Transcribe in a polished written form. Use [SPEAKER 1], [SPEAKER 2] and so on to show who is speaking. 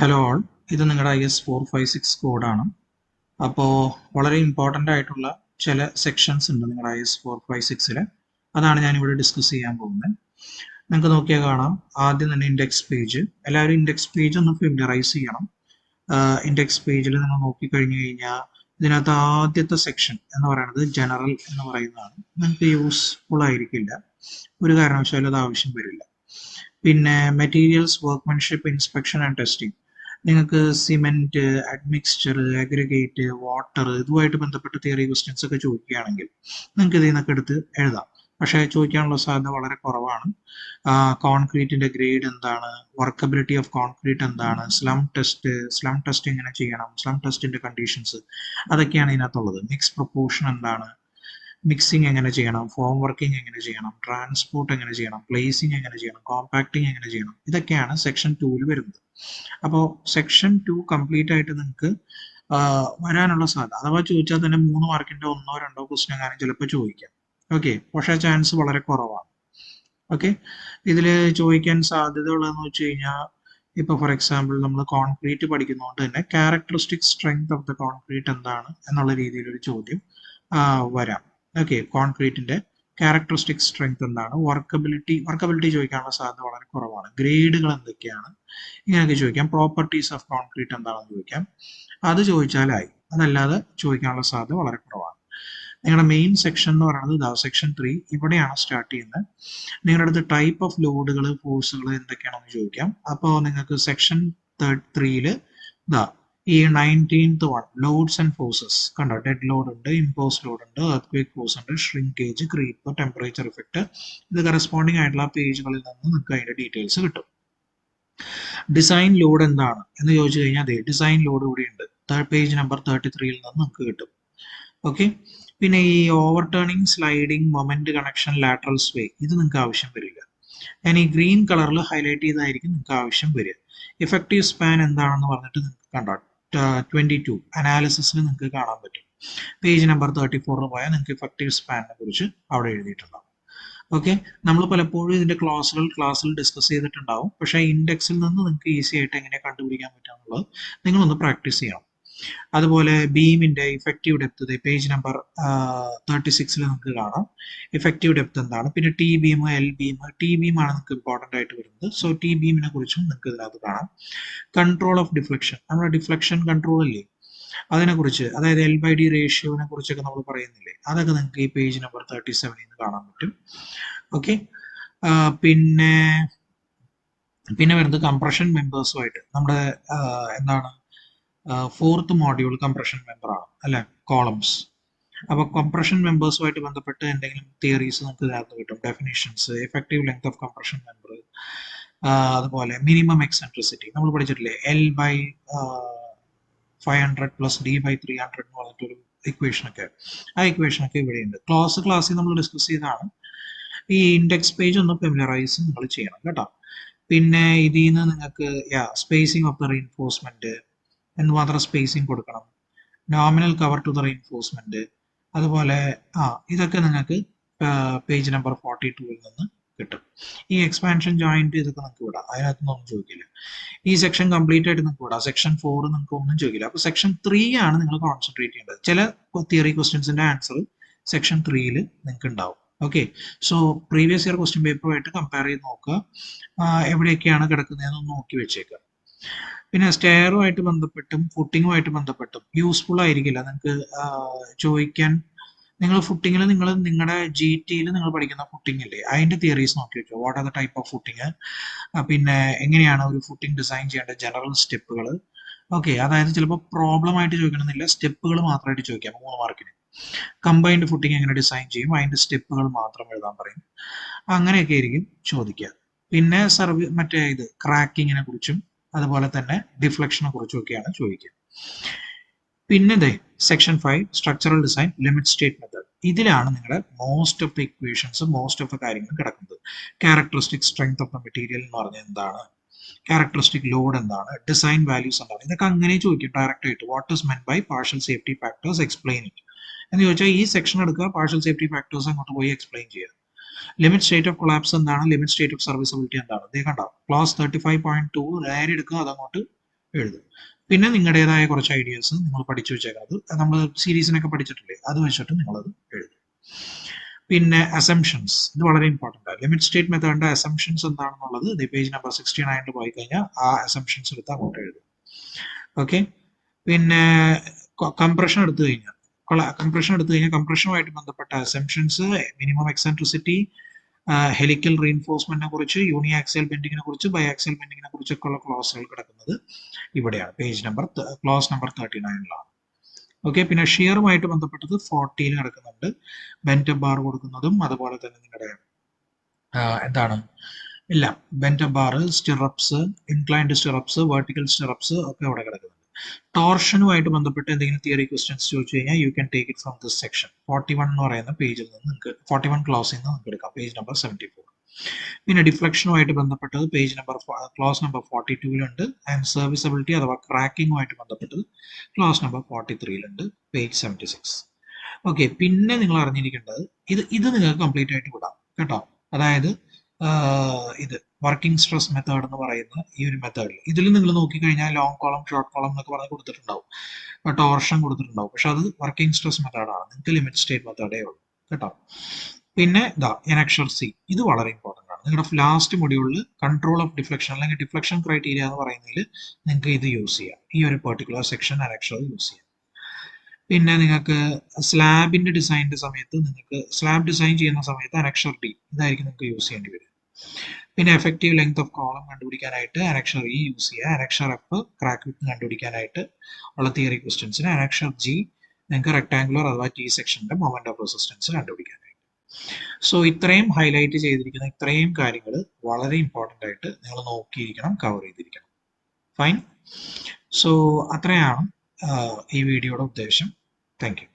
[SPEAKER 1] Hello all, ഇത് നിങ്ങളുടെ IS456 കോഡാണ്. അപ്പോൾ വളരെ ഇമ്പോർട്ടൻ്റ് ആയിട്ടുള്ള ചില സെക്ഷൻസ് ഉണ്ട് നിങ്ങളുടെ IS456 അതാണ് ഞാനിവിടെ ഡിസ്കസ് ചെയ്യാൻ പോകുന്നത്. നിങ്ങൾക്ക് നോക്കിയാൽ കാണാം, ആദ്യം തന്നെ ഇൻഡെക്സ് പേജ്. എല്ലാവരും ഇൻഡെക്സ് പേജ് ഒന്ന് ഫെമിലറൈസ് ചെയ്യണം. ഇൻഡെക്സ് പേജിൽ നിങ്ങൾ നോക്കിക്കഴിഞ്ഞു കഴിഞ്ഞാൽ ഇതിനകത്ത് ആദ്യത്തെ സെക്ഷൻ എന്ന് പറയുന്നത് ജനറൽ എന്ന് പറയുന്നതാണ്. നിങ്ങൾക്ക് യൂസ്ഫുൾ ആയിരിക്കില്ല, ഒരു കാരണവശാലും അത് ആവശ്യം വരില്ല. പിന്നെ മെറ്റീരിയൽസ്, വർക്ക്മെൻഷിപ്പ്, ഇൻസ്പെക്ഷൻ ആൻഡ് ടെസ്റ്റിംഗ്. നിങ്ങൾക്ക് സിമെന്റ്, അഡ്മിക്സ്ചർ, അഗ്രിഗേറ്റ്, വാട്ടർ ഇതുമായിട്ട് ബന്ധപ്പെട്ട് തിയറി ക്വസ്റ്റ്യൻസ് ഒക്കെ ചോദിക്കുകയാണെങ്കിൽ നിങ്ങൾക്ക് ഇതിൽ നിന്നൊക്കെ എടുത്ത് എഴുതാം. പക്ഷേ ചോദിക്കാനുള്ള സാധ്യത വളരെ കുറവാണ്. കോൺക്രീറ്റിന്റെ ഗ്രേഡ് എന്താണ്, വർക്കബിലിറ്റി ഓഫ് കോൺക്രീറ്റ് എന്താണ്, സ്ലം ടെസ്റ്റ് എങ്ങനെ ചെയ്യണം, സ്ലം ടെസ്റ്റിന്റെ കണ്ടീഷൻസ് അതൊക്കെയാണ് ഇതിനകത്തുള്ളത്. മിക്സ് പ്രൊപ്പോർഷൻ എന്താണ്, മിക്സിങ് എങ്ങനെ ചെയ്യണം, ഫോം വർക്കിംഗ് എങ്ങനെ ചെയ്യണം, ട്രാൻസ്പോർട്ട് എങ്ങനെ ചെയ്യണം, പ്ലേസിങ് എങ്ങനെ ചെയ്യണം, കോമ്പാക്ടിങ് എങ്ങനെ ചെയ്യണം, ഇതൊക്കെയാണ് സെക്ഷൻ 2 വരുന്നത്. അപ്പോൾ സെക്ഷൻ 2 കംപ്ലീറ്റ് ആയിട്ട് നിങ്ങൾക്ക് വരാനുള്ള സാധ്യത, അഥവാ ചോദിച്ചാൽ തന്നെ 3 മാർക്കിന്റെ 1-2 ക്വസ്റ്റ്യൻ എങ്ങാനും ചിലപ്പോൾ ചോദിക്കാം. ഓക്കെ, പക്ഷേ ചാൻസ് വളരെ കുറവാണ്. ഓക്കെ, ഇതിൽ ചോദിക്കാൻ സാധ്യതയുള്ളതെന്ന് വെച്ച് കഴിഞ്ഞാൽ, ഇപ്പോൾ ഫോർ എക്സാമ്പിൾ നമ്മൾ കോൺക്രീറ്റ് പഠിക്കുന്നതുകൊണ്ട് തന്നെ characteristic strength of the concrete എന്താണ് എന്നുള്ള രീതിയിലൊരു ചോദ്യം വരാം. ഓക്കെ, കോൺക്രീറ്റിന്റെ ക്യാരക്ടറിസ്റ്റിക് സ്ട്രെങ്ത് എന്താണ്, വർക്കബിലിറ്റി ചോദിക്കാനുള്ള സാധ്യത വളരെ കുറവാണ്. ഗ്രേഡുകൾ എന്തൊക്കെയാണ്, ഇങ്ങനെയൊക്കെ ചോദിക്കാം. പ്രോപ്പർട്ടീസ് ഓഫ് കോൺക്രീറ്റ് എന്താണെന്ന് ചോദിക്കാം. അത് ചോദിച്ചാലായി, അതല്ലാതെ ചോദിക്കാനുള്ള സാധ്യത വളരെ കുറവാണ്. നിങ്ങളുടെ മെയിൻ സെക്ഷൻ എന്ന് പറയുന്നത് സെക്ഷൻ 3 ഇവിടെയാണ് സ്റ്റാർട്ട് ചെയ്യുന്നത്. നിങ്ങളുടെ അടുത്ത് ടൈപ്പ് ഓഫ് ലോഡുകൾ, ഫോഴ്സുകൾ എന്തൊക്കെയാണെന്ന് ചോദിക്കാം. അപ്പോൾ നിങ്ങൾക്ക് സെക്ഷൻ 3 ഈ 19th ലോഡ്സ് ആൻഡ് ഫോഴ്സസ് കണ്ടോ. ഡെഡ് ലോഡ് ഉണ്ട്, ഇമ്പോസ് ലോഡ് ഉണ്ട്, എർത്ത് ഫോഴ്സ് ഉണ്ട്, ഷ്രിങ്കേജ്, ക്രീപ്പ്, ടെമ്പറേച്ചർ ഇഫക്റ്റ്. ഇത് കറസ്പോണ്ടിങ് ആയിട്ടുള്ള പേജുകളിൽ നിന്ന് നിങ്ങൾക്ക് അതിന്റെ ഡീറ്റെയിൽസ് കിട്ടും. ഡിസൈൻ ലോഡ് എന്താണ് എന്ന് ചോദിച്ചു കഴിഞ്ഞാൽ അതെ, ഡിസൈൻ ലോഡ് ഇവിടെ ഉണ്ട്, പേജ് നമ്പർ 33 നിന്ന് നമുക്ക് കിട്ടും. ഓക്കെ, പിന്നെ ഈ over turning, sliding, moment connection, lateral sway ഇത് നിങ്ങൾക്ക് ആവശ്യം വരില്ല. ഞാൻ ഈ ഗ്രീൻ കളറിൽ ഹൈലൈറ്റ് ചെയ്തായിരിക്കും നിങ്ങൾക്ക് ആവശ്യം വരിക. ഇഫക്റ്റീവ് സ്പാൻ എന്താണെന്ന് പറഞ്ഞിട്ട് നിങ്ങൾക്ക് കണ്ടോ 22 അനാലിസിസിൽ നിങ്ങൾക്ക് കാണാൻ പറ്റും. പേജ് നമ്പർ 34 പോയാൽ നിങ്ങൾക്ക് ഇഫക്റ്റീവ് സ്പാനിനെ കുറിച്ച് അവിടെ എഴുതിയിട്ടുണ്ടാവും. ഓക്കെ, നമ്മൾ പലപ്പോഴും ഇതിന്റെ ക്ലാസ്സിൽ ഡിസ്കസ് ചെയ്തിട്ടുണ്ടാവും. പക്ഷേ ഇൻഡെക്സിൽ നിന്ന് നിങ്ങൾക്ക് ഈസി ആയിട്ട് എങ്ങനെ കണ്ടുപിടിക്കാൻ പറ്റുമെന്നുള്ളത് നിങ്ങളൊന്ന് പ്രാക്ടീസ് ചെയ്യണം. അതുപോലെ ബീമിന്റെ ഇഫക്റ്റീവ് ഡെപ്ത് പേജ് നമ്പർ 36 നമുക്ക് കാണാം. ഇഫക്റ്റീവ് ഡെപ്ത് എന്താണ്, പിന്നെ T beam, L beam. T beam ആണ് നിങ്ങൾക്ക് ഇമ്പോർട്ടൻ്റ് ആയിട്ട് വരുന്നത്. സോ ടി ബീമിനെ കുറിച്ചും നിങ്ങൾക്ക് ഇതിനകത്ത് കാണാം. കൺട്രോൾ ഓഫ് ഡിഫ്ലക്ഷൻ, നമ്മുടെ ഡിഫ്ലക്ഷൻ കൺട്രോൾ അല്ലേ, അതിനെക്കുറിച്ച്, അതായത് L/D റേഷ്യോനെ കുറിച്ചൊക്കെ നമ്മൾ പറയുന്നില്ലേ, അതൊക്കെ നിങ്ങൾക്ക് ഈ പേജ് നമ്പർ 37 നിന്ന് കാണാൻ പറ്റും. ഓക്കെ, പിന്നെ വരുന്നത് കംപ്രഷൻ മെമ്പേഴ്സുമായിട്ട് നമ്മുടെ എന്താണ് 4th മോഡ്യൂൾ കംപ്രഷൻ മെമ്പർ ആണ് അല്ലെ, കോളംസ്. അപ്പൊ കംപ്രഷൻ മെമ്പേഴ്സുമായിട്ട് ബന്ധപ്പെട്ട് എന്തെങ്കിലും തിയറീസ് നമുക്ക് ഇതിനകത്ത് കിട്ടും. Definitions, effective length of compression member, അതുപോലെ മിനിമം എക്സെൻട്രിസിറ്റി നമ്മൾ പഠിച്ചിട്ടില്ലേ, L/500 + D/300 എന്ന് പറഞ്ഞിട്ടൊരു ഇക്വേഷനൊക്കെ. ആ ഇക്വേഷനൊക്കെ ഇവിടെയുണ്ട്. ക്ലാസ്സിൽ നമ്മൾ ഡിസ്കസ് ചെയ്തതാണ്. ഈ ഇൻഡെക്സ് പേജ് ഒന്ന് ഫെമിലറൈസ് നിങ്ങൾ ചെയ്യണം കേട്ടോ. പിന്നെ ഇതിൽ നിന്ന് നിങ്ങൾക്ക് സ്പേസിംഗ് ഓഫ് ദ റീഇൻഫോഴ്സ്മെന്റ്, എന്തുമാത്രം സ്പേസിംഗ് കൊടുക്കണം, nominal cover to the reinforcement, അതുപോലെ ഇതൊക്കെ നിങ്ങൾക്ക് പേജ് നമ്പർ 42 നിന്ന് കിട്ടും. ഈ എക്സ്പാൻഷൻ ജോയിന്റ് ഇതൊക്കെ നിങ്ങൾക്ക് വിടാം, അതിനകത്തൊന്നും ചോദിക്കില്ല. ഈ സെക്ഷൻ കംപ്ലീറ്റ് ആയിട്ട് നിങ്ങൾക്ക് വിടാം. സെക്ഷൻ 4 നിങ്ങൾക്ക് ഒന്നും ചോദിക്കില്ല. അപ്പൊ സെക്ഷൻ 3 ആണ് നിങ്ങൾ കോൺസെൻട്രേറ്റ് ചെയ്യേണ്ടത്. ചില തിയറി ക്വസ്റ്റ്യൻസിന്റെ ആൻസർ സെക്ഷൻ 3 നിങ്ങൾക്ക് ഉണ്ടാവും. Okay, so previous year question പേപ്പറുമായിട്ട് കമ്പയർ ചെയ്ത് നോക്കുക, എവിടെയൊക്കെയാണ് കിടക്കുന്നതെന്ന് നോക്കി വെച്ചേക്കുക. പിന്നെ സ്റ്റെയറുമായിട്ട് ബന്ധപ്പെട്ടും ഫുട്ടിങ്ങുമായിട്ട് ബന്ധപ്പെട്ടും യൂസ്ഫുൾ ആയിരിക്കില്ല നിങ്ങൾക്ക് ചോദിക്കാൻ. നിങ്ങൾ ഫുട്ടിങ്ങിൽ നിങ്ങളുടെ GT നിങ്ങൾ പഠിക്കുന്ന ഫുട്ടിംഗ് ഇല്ലേ, അതിന്റെ തിയറീസ് നോക്കി വെച്ചോ. What are the type of footing, പിന്നെ എങ്ങനെയാണ് ഒരു ഫുട്ടിംഗ് ഡിസൈൻ ചെയ്യേണ്ട ജനറൽ സ്റ്റെപ്പുകൾ. ഓക്കെ, അതായത് ചിലപ്പോൾ പ്രോബ്ലം ആയിട്ട് ചോദിക്കണമെന്നില്ല, സ്റ്റെപ്പുകൾ മാത്രമായിട്ട് ചോദിക്കാം 3 മാർക്കിന്. കമ്പൈൻഡ് ഫുട്ടിങ് എങ്ങനെ ഡിസൈൻ ചെയ്യും, അതിന്റെ സ്റ്റെപ്പുകൾ മാത്രം എഴുതാൻ പറയും. അങ്ങനെയൊക്കെ ആയിരിക്കും ചോദിക്കുക. പിന്നെ ക്രാക്കിങ്ങിനെ കുറിച്ചും അതുപോലെ തന്നെ ഡിഫ്ലക്ഷനെ കുറിച്ചും ഒക്കെയാണ് ചോദിക്കുക. പിന്നെ section 5 structural design, limit state method. ഇതിലാണ് നിങ്ങളുടെ most of the equations, most of the കാര്യങ്ങൾ കിടക്കുന്നത്. Characteristic strength of the material എന്ന് പറഞ്ഞാൽ എന്താണ്, ക്യാരക്ടറിസ്റ്റിക് ലോഡ് എന്താണ്, ഡിസൈൻ വാല്യൂസ് എന്താണ്, ഇതൊക്കെ അങ്ങനെ ചോദിക്കും ഡയറക്റ്റ് ആയിട്ട്. What is meant by partial safety factors, explain it എന്ന് ചോദിച്ചാൽ ഈ സെക്ഷൻ എടുക്കുക, പാർഷ്യൽ സേഫ്റ്റി ഫാക്ടേഴ്സ് അങ്ങോട്ട് പോയി എക്സ്പ്ലെയിൻ ചെയ്യുക. ലിമിറ്റ് സ്റ്റേറ്റ് ഓഫ് കൊളാപ്സ് എന്താണ്, ലിമിറ്റ് സ്റ്റേറ്റ് ഓഫ് സർവീസബിലിറ്റി എന്താണ്, കണ്ടോ. ക്ലാസ് 35.2 നേരെ എടുക്കുക, അതങ്ങോട്ട് എഴുതും. പിന്നെ നിങ്ങളുടേതായ കുറച്ച് ഐഡിയാസ് നിങ്ങൾ പഠിച്ചു വെച്ചേക്കാം. അത് നമ്മൾ സീരീസിനൊക്കെ പഠിച്ചിട്ടില്ലേ, അത് വെച്ചിട്ട് നിങ്ങളത് എഴുതും. പിന്നെ അസംഷൻസ്, ഇത് വളരെ ഇമ്പോർട്ടൻ്റ് ആണ്. ലിമിറ്റ് സ്റ്റേറ്റ് മെത്തേഡിന്റെ അസംഷൻസ് എന്താണെന്നുള്ളത് ഇത് പേജ് നമ്പർ 69 പോയി കഴിഞ്ഞാൽ ആ അസംഷൻസ് എടുത്ത് അങ്ങോട്ട് എഴുതും. ഓക്കെ. പിന്നെ കംപ്രഷൻ എടുത്തു കഴിഞ്ഞാൽ കംപ്രഷനുമായിട്ട് ബന്ധപ്പെട്ട അസംഷൻസ്, മിനിമം എക്സെൻട്രിസിറ്റി, ഹെലിക്കൽ റീഇൻഫോഴ്സ്മെന്റിനെ കുറിച്ച്, യൂണിആക്സിയൽ ബെൻഡിങ്ങിനെ കുറിച്ച്, ബൈആക്സിയൽ ബെൻഡിങ്ങിനെ കുറിച്ചൊക്കെ ഉള്ള ക്ലോസുകൾ കിടക്കുന്നത് ഇവിടെയാണ്, ക്ലോസ് നമ്പർ 39ലാണ്. ഓക്കെ. പിന്നെ ഷിയറുമായിട്ട് ബന്ധപ്പെട്ടത് 40 കിടക്കുന്നുണ്ട്. ബെൻറ്റ് ബാർ കൊടുക്കുന്നതും അതുപോലെ തന്നെ നിങ്ങളുടെ എന്താണ് ഇല്ല bent bar, stirrups, inclined stirrups, vertical stirrups ഒക്കെ ഇവിടെ കിടക്കുന്നുണ്ട്. ടോർഷനുമായിട്ട് ബന്ധപ്പെട്ട് എന്തെങ്കിലും തിയറി ക്വസ്റ്റ്യൻസ് ചോദിച്ചു കഴിഞ്ഞാൽ you can take it from this section. 41 എന്ന് പറയുന്ന പേജിൽ നിന്ന് നിങ്ങൾക്ക് 41 ക്ലോസിൽ നിന്ന് നിങ്ങൾക്ക് എടുക്കാം, പേജ് നമ്പർ 74. പിന്നെ ഡിഫ്ലക്ഷനുമായിട്ട് ബന്ധപ്പെട്ടത് ക്ലോസ് നമ്പർ 42 ആൻഡ് സർവീസബിലിറ്റി അഥവാ ക്രാക്കിങ്ങുമായിട്ട് ബന്ധപ്പെട്ടത് ക്ലോസ് നമ്പർ 43 പേജ് 76. ഓക്കെ. പിന്നെ നിങ്ങൾ അറിഞ്ഞിരിക്കേണ്ടത് ഇത് നിങ്ങൾക്ക് കംപ്ലീറ്റ് ആയിട്ട് വിടാം കേട്ടോ. അതായത് ഇത് വർക്കിംഗ് സ്ട്രെസ് മെത്തേഡ് എന്ന് പറയുന്ന ഈ ഒരു മെത്തേഡിൽ ഇതിൽ നിങ്ങൾ നോക്കിക്കഴിഞ്ഞാൽ ലോങ് കോളം, ഷോർട്ട് കോളം എന്നൊക്കെ പറഞ്ഞ് കൊടുത്തിട്ടുണ്ടാവും, ടോർഷൻ കൊടുത്തിട്ടുണ്ടാവും. പക്ഷെ അത് വർക്കിംഗ് സ്ട്രെസ് മെത്തേഡാണ്, നിങ്ങൾക്ക് ലിമിറ്റ് സ്റ്റേറ്റ് മെത്തേഡേ ഉള്ളൂ കേട്ടോ. പിന്നെ എനക്ഷർ സി, ഇത് വളരെ ഇമ്പോർട്ടൻ്റ് ആണ്. നിങ്ങളുടെ ലാസ്റ്റ് മൊഡ്യൂളിൽ കൺട്രോൾ ഓഫ് ഡിഫ്ലക്ഷൻ അല്ലെങ്കിൽ ഡിഫ്ലക്ഷൻ ക്രൈറ്റീരിയ എന്ന് പറയുന്നതിൽ നിങ്ങൾക്ക് ഇത് യൂസ് ചെയ്യാം, ഈ ഒരു പെർട്ടിക്കുലർ സെക്ഷൻ എനക്ഷർ യൂസ് ചെയ്യാം. പിന്നെ നിങ്ങൾക്ക് സ്ലാബിന്റെ ഡിസൈനിന്റെ സമയത്ത് സ്ലാബ് ഡിസൈൻ ചെയ്യുന്ന സമയത്ത് അനക്ഷർ ഡി ഇതായിരിക്കും നിങ്ങൾക്ക് യൂസ് ചെയ്യേണ്ടി വരും. പിന്നെ എഫക്റ്റീവ് ലെങ്ത് ഓഫ് കോളം കണ്ടുപിടിക്കാനായിട്ട് അനക്ഷർ ഇ യൂസ് ചെയ്യുക. അനക്ഷർ എഫ് ക്രാക്ക് വിത്ത് കണ്ടുപിടിക്കാനായിട്ട് ഉള്ള തിയറി ക്വസ്റ്റ്യൻസിന് അനക്ഷർ ജി നിങ്ങൾക്ക് റെക്ടാങ്കുലർ അഥവാ ടി സെക്ഷന്റെ മൊമെന്റ് ഓഫ് റെസിസ്റ്റൻസ് കണ്ടുപിടിക്കാനായിട്ട്. സോ ഇത്രയും ഹൈലൈറ്റ് ചെയ്തിരിക്കുന്ന ഇത്രയും കാര്യങ്ങൾ വളരെ ഇമ്പോർട്ടൻ്റ് ആയിട്ട് നിങ്ങൾ നോക്കിയിരിക്കണം, കവർ ചെയ്തിരിക്കണം. ഫൈൻ. സോ അത്രയാണ് ഈ വീഡിയോയുടെ ഉദ്ദേശം. Thank U.